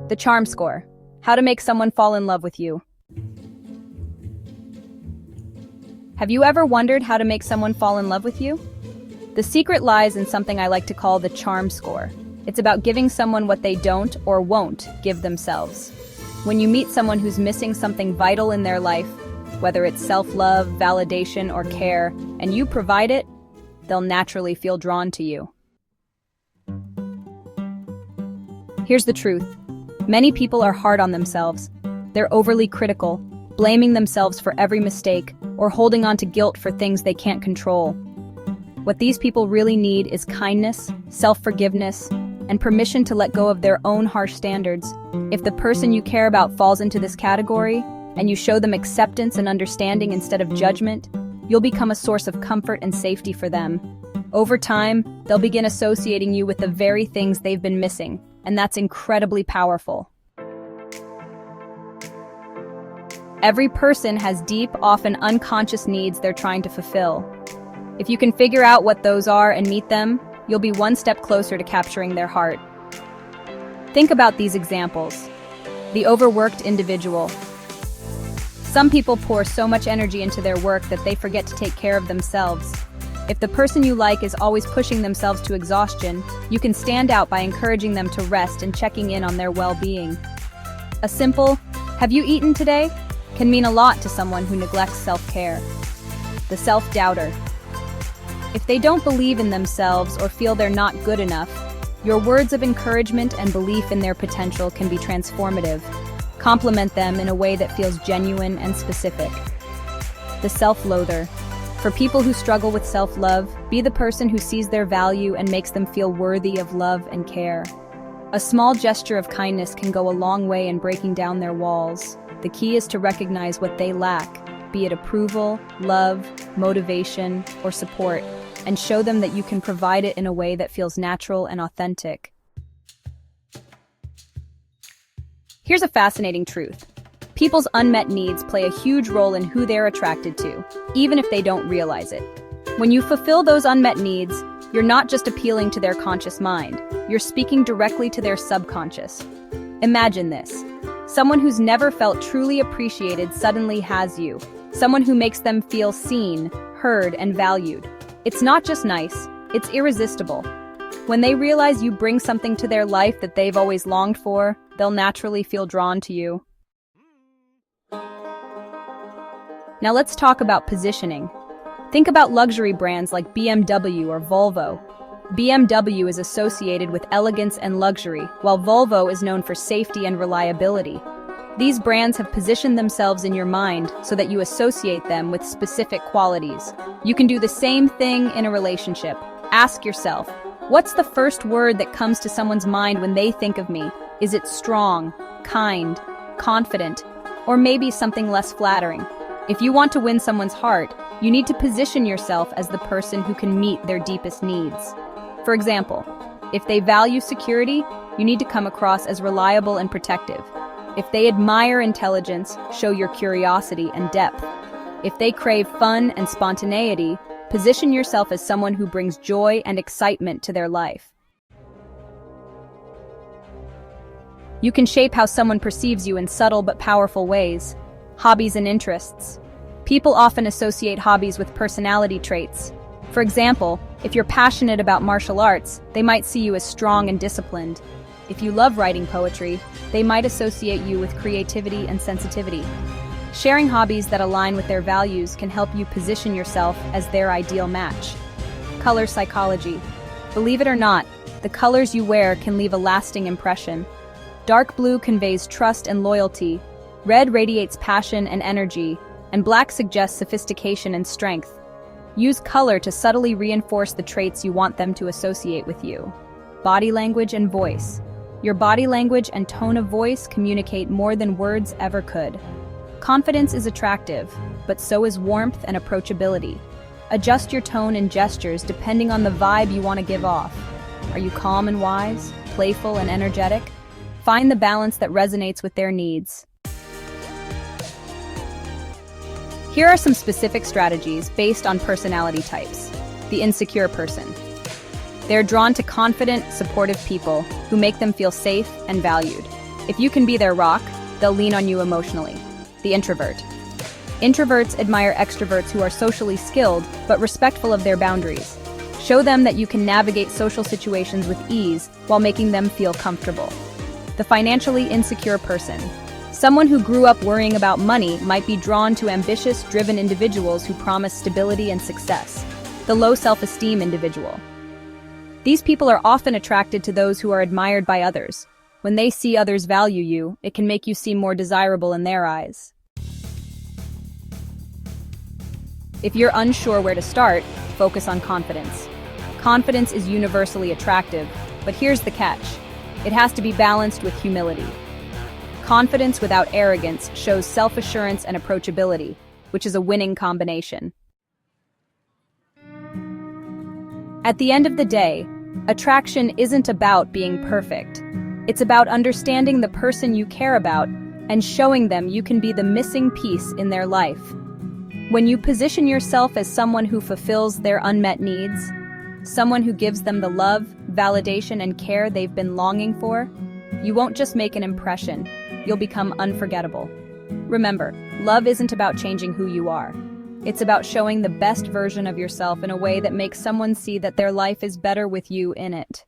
The charm score. How to make someone fall in love with you. Have you ever wondered how to make someone fall in love with you? The secret lies in something I like to call the charm score. It's about giving someone what they don't or won't give themselves. When you meet someone who's missing something vital in their life, whether it's self-love, validation, or care, and you provide it, they'll naturally feel drawn to you. Here's the truth. Many people are hard on themselves. They're overly critical, blaming themselves for every mistake, or holding on to guilt for things they can't control. What these people really need is kindness, self-forgiveness, and permission to let go of their own harsh standards. If the person you care about falls into this category, and you show them acceptance and understanding instead of judgment, you'll become a source of comfort and safety for them. Over time, they'll begin associating you with the very things they've been missing, and that's incredibly powerful. Every person has deep, often unconscious needs they're trying to fulfill. If you can figure out what those are and meet them, you'll be one step closer to capturing their heart. Think about these examples. The overworked individual. Some people pour so much energy into their work that they forget to take care of themselves. If the person you like is always pushing themselves to exhaustion, you can stand out by encouraging them to rest and checking in on their well-being. A simple, "Have you eaten today?" can mean a lot to someone who neglects self-care. The self-doubter. If they don't believe in themselves or feel they're not good enough, your words of encouragement and belief in their potential can be transformative. Compliment them in a way that feels genuine and specific. The self-loather. For people who struggle with self-love, be the person who sees their value and makes them feel worthy of love and care. A small gesture of kindness can go a long way in breaking down their walls. The key is to recognize what they lack, be it approval, love, motivation, or support, and show them that you can provide it in a way that feels natural and authentic. Here's a fascinating truth. People's unmet needs play a huge role in who they're attracted to, even if they don't realize it. When you fulfill those unmet needs, you're not just appealing to their conscious mind, you're speaking directly to their subconscious. Imagine this. Someone who's never felt truly appreciated suddenly has you. Someone who makes them feel seen, heard, and valued. It's not just nice, it's irresistible. When they realize you bring something to their life that they've always longed for, they'll naturally feel drawn to you. Now let's talk about positioning. Think about luxury brands like BMW or Volvo. BMW is associated with elegance and luxury, while Volvo is known for safety and reliability. These brands have positioned themselves in your mind so that you associate them with specific qualities. You can do the same thing in a relationship. Ask yourself, what's the first word that comes to someone's mind when they think of me? Is it strong, kind, confident, or maybe something less flattering? If you want to win someone's heart, you need to position yourself as the person who can meet their deepest needs. For example, if they value security, you need to come across as reliable and protective. If they admire intelligence, show your curiosity and depth. If they crave fun and spontaneity, position yourself as someone who brings joy and excitement to their life. You can shape how someone perceives you in subtle but powerful ways. Hobbies and interests. People often associate hobbies with personality traits. For example, if you're passionate about martial arts, they might see you as strong and disciplined. If you love writing poetry, they might associate you with creativity and sensitivity. Sharing hobbies that align with their values can help you position yourself as their ideal match. Color psychology. Believe it or not, the colors you wear can leave a lasting impression. Dark blue conveys trust and loyalty, red radiates passion and energy, and black suggests sophistication and strength. Use color to subtly reinforce the traits you want them to associate with you. Body language and voice. Your body language and tone of voice communicate more than words ever could. Confidence is attractive, but so is warmth and approachability. Adjust your tone and gestures depending on the vibe you want to give off. Are you calm and wise, playful and energetic? Find the balance that resonates with their needs. Here are some specific strategies based on personality types. The insecure person. They're drawn to confident, supportive people who make them feel safe and valued. If you can be their rock, they'll lean on you emotionally. The introvert. Introverts admire extroverts who are socially skilled but respectful of their boundaries. Show them that you can navigate social situations with ease while making them feel comfortable. The financially insecure person. Someone who grew up worrying about money might be drawn to ambitious, driven individuals who promise stability and success. The low self-esteem individual. These people are often attracted to those who are admired by others. When they see others value you, it can make you seem more desirable in their eyes. If you're unsure where to start, focus on confidence. Confidence is universally attractive, but here's the catch. It has to be balanced with humility. Confidence without arrogance shows self-assurance and approachability, which is a winning combination. At the end of the day, attraction isn't about being perfect. It's about understanding the person you care about and showing them you can be the missing piece in their life. When you position yourself as someone who fulfills their unmet needs, someone who gives them the love, validation, and care they've been longing for, you won't just make an impression, you'll become unforgettable. Remember, love isn't about changing who you are. It's about showing the best version of yourself in a way that makes someone see that their life is better with you in it.